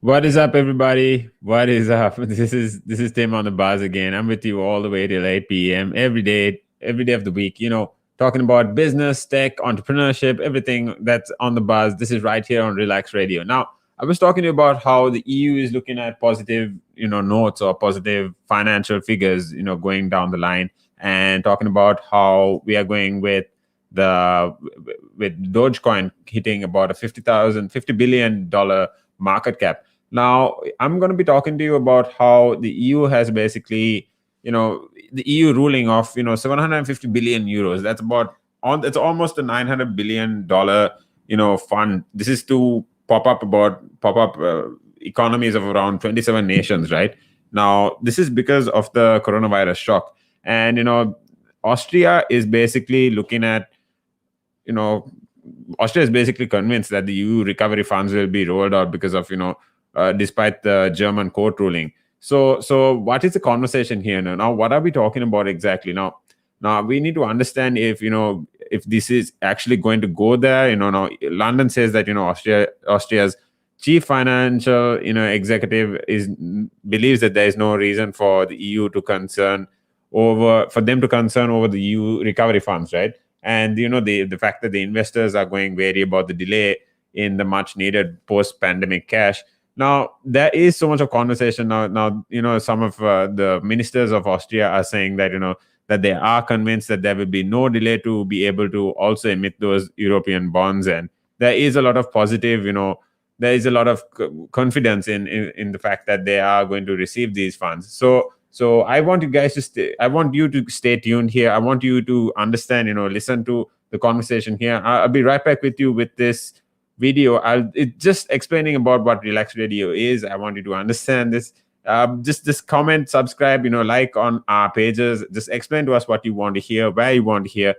What is up, everybody? What is up? This is Tim on the buzz again. I'm with you all the way till 8 p.m. every day of the week. Talking about business, tech, entrepreneurship, everything that's on the buzz. This is right here on Relax Radio. Now, I was talking to you about how the EU is looking at positive, notes or positive financial figures, going down the line, and talking about how we are going the with Dogecoin hitting about a $50 billion market cap. Now, I'm going to be talking to you about how the EU has basically, the EU ruling of 750 billion euros. That's almost a $900 billion fund. This is to pop up economies of around 27 nations, right? Now, this is because of the coronavirus shock, and Austria is basically looking at you know Austria is basically convinced that the EU recovery funds will be rolled out because of despite the German court ruling. So what is the conversation here now? Now, what are we talking about exactly? Now we need to understand if this is actually going to go there. Now London says that Austria's chief financial executive believes that there is no reason for the EU to concern over the EU recovery funds, right? And the fact that the investors are going wary about the delay in the much needed post pandemic cash. Now there is so much of conversation now some of the ministers of Austria are saying that that they are convinced that there will be no delay to be able to also emit those European bonds, and there is a lot of positive there is a lot of confidence in the fact that they are going to receive these funds. So I want you guys to I want you to stay tuned here. I want you to understand, listen to the conversation here. I'll be right back with you with this video. It's just explaining about what Relax Radio is. I want you to understand this. Just comment, subscribe, like on our pages. Just explain to us what you want to hear, where you want to hear.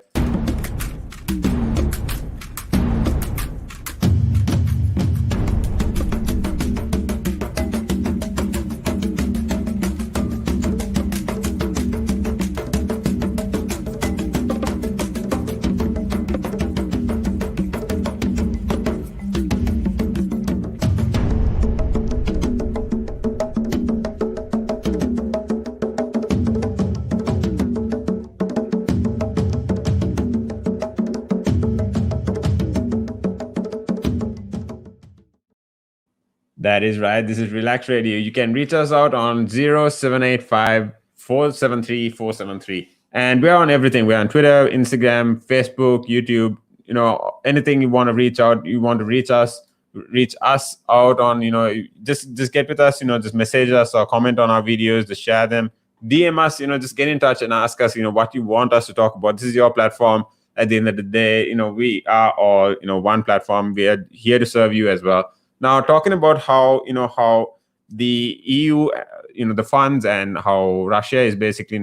That is right. This is Relax Radio. You can reach us out on 0785 473 473. And we're on everything. We're on Twitter, Instagram, Facebook, YouTube. Anything you want to reach out, you want to reach us out on, just get with us, just message us or comment on our videos, just share them, DM us, just get in touch and ask us, what you want us to talk about. This is your platform. At the end of the day, we are all, one platform. We are here to serve you as well. Now, talking about how the EU, the funds, and how Russia is basically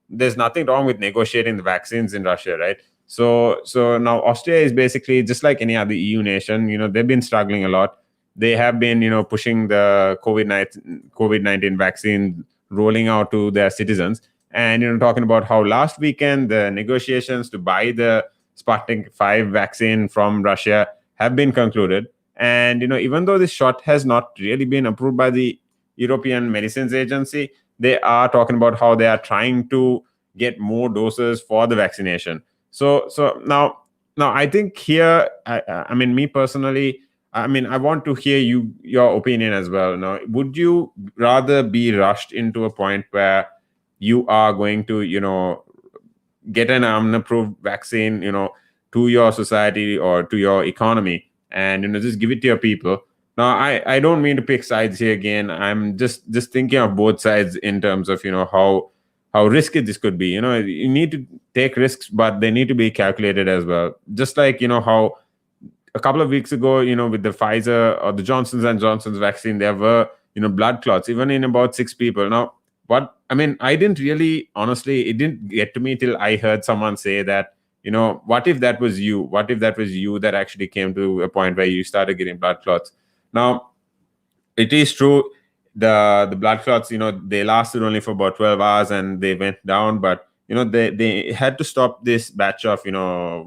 there's nothing wrong with negotiating the vaccines in Russia, right? So now Austria is basically just like any other EU nation. They've been struggling a lot. They have been, pushing the COVID-19 vaccine rolling out to their citizens, and talking about how last weekend the negotiations to buy the Sputnik 5 vaccine from Russia have been concluded. And even though this shot has not really been approved by the European Medicines Agency, they are talking about how they are trying to get more doses for the vaccination. So now I think here, I mean, me personally, I want to hear your opinion as well. Now, would you rather be rushed into a point where you are going to get an unapproved vaccine to your society or to your economy, and just give it to your people? Now, I don't mean to pick sides here again. I'm just thinking of both sides in terms of how risky this could be. You need to take risks, but they need to be calculated as well. Just like how a couple of weeks ago, with the Pfizer or the Johnson & Johnson's vaccine, there were blood clots even in about 6 people. Now, I didn't really, honestly, it didn't get to me till I heard someone say that, what if that was you? What if that was you that actually came to a point where you started getting blood clots? Now, it is true, the blood clots, they lasted only for about 12 hours and they went down, but they had to stop this batch of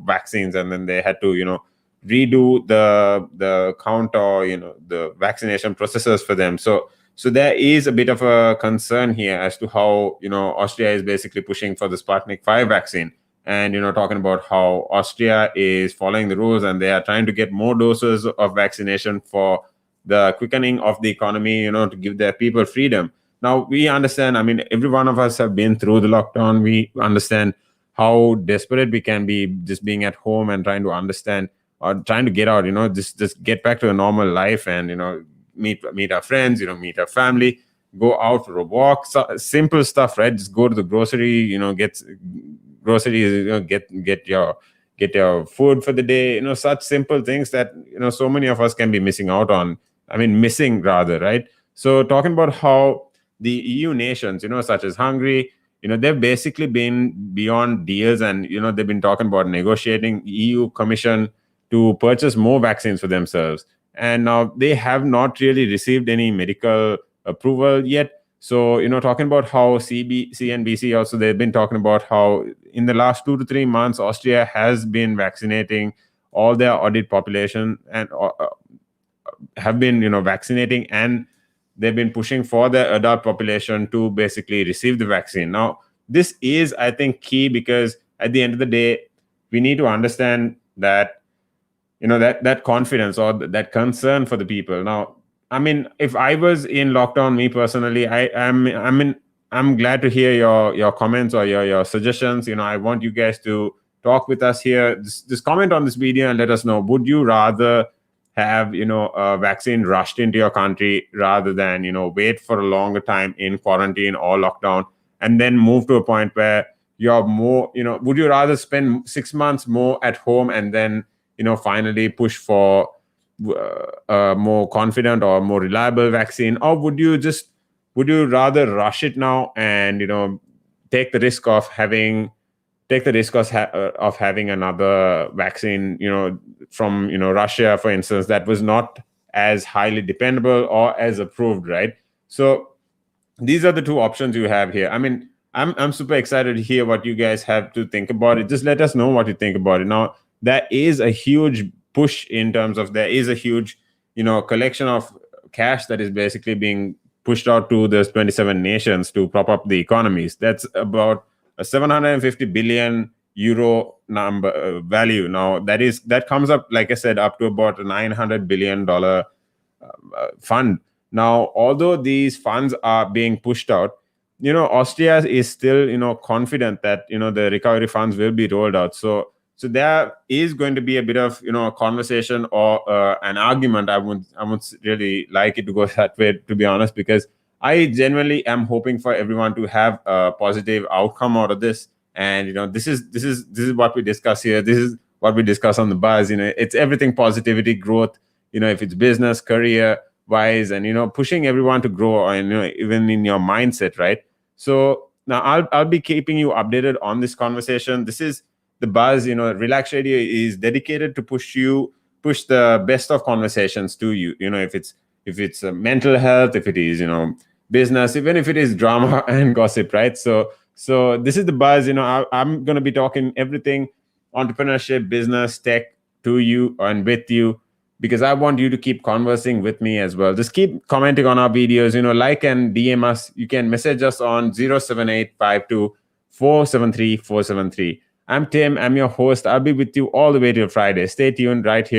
vaccines, and then they had to redo the count, or the vaccination processes for them. So there is a bit of a concern here as to how Austria is basically pushing for the Sputnik 5 vaccine, and talking about how Austria is following the rules and they are trying to get more doses of vaccination for the quickening of the economy, to give their people freedom. Now we understand, I mean, every one of us have been through the lockdown. We understand how desperate we can be just being at home and trying to understand or trying to get out, just get back to a normal life, and meet our friends, meet our family, go out for a walk. So, simple stuff, right? Just go to the grocery, get groceries, get your food for the day. Such simple things that so many of us can be missing out on. I mean, missing rather, right? So talking about how the EU nations, such as Hungary, they've basically been beyond deals, and they've been talking about negotiating EU Commission to purchase more vaccines for themselves. And now they have not really received any medical approval yet. So, talking about how CNBC also, they've been talking about how in the last 2 to 3 months, Austria has been vaccinating all their audit population, and have been, vaccinating, and they've been pushing for the adult population to basically receive the vaccine. Now, this is, I think, key, because at the end of the day, we need to understand that that confidence or that concern for the people. Now, I mean, if I was in lockdown, me personally, I'm glad to hear your comments or your suggestions. I want you guys to talk with us here. Just comment on this video and let us know, would you rather have a vaccine rushed into your country rather than wait for a longer time in quarantine or lockdown, and then move to a point where you're more, would you rather spend 6 months more at home and then finally push for a more confident or more reliable vaccine? Or would you rather rush it now and take the risk of having another vaccine, from Russia, for instance, that was not as highly dependable or as approved, right? So these are the two options you have here. I mean, I'm super excited to hear what you guys have to think about it. Just let us know what you think about it. Now, there is a huge push in terms of, there is a huge collection of cash that is basically being pushed out to the 27 nations to prop up the economies. That's about a 750 billion euro number value. Now that comes up, like I said, up to about a $900 billion fund. Now, although these funds are being pushed out, Austria is still confident that the recovery funds will be rolled out. So there is going to be a bit of a conversation or an argument. I would really like it to go that way, to be honest, because I genuinely am hoping for everyone to have a positive outcome out of this. And this is what we discuss here. This is what we discuss on the buzz. It's everything positivity, growth. If it's business, career wise, and pushing everyone to grow, and even in your mindset, right? So now I'll be keeping you updated on this conversation. This is the buzz. Relax Radio is dedicated to push the best of conversations to you. If it's mental health, if it is business, even if it is drama and gossip, right? So this is the buzz. I'm going to be talking everything entrepreneurship, business, tech to you and with you, because I want you to keep conversing with me as well. Just keep commenting on our videos, like and DM us. You can message us on 07852 473 473. I'm Tim. I'm your host. I'll be with you all the way till Friday. Stay tuned right here.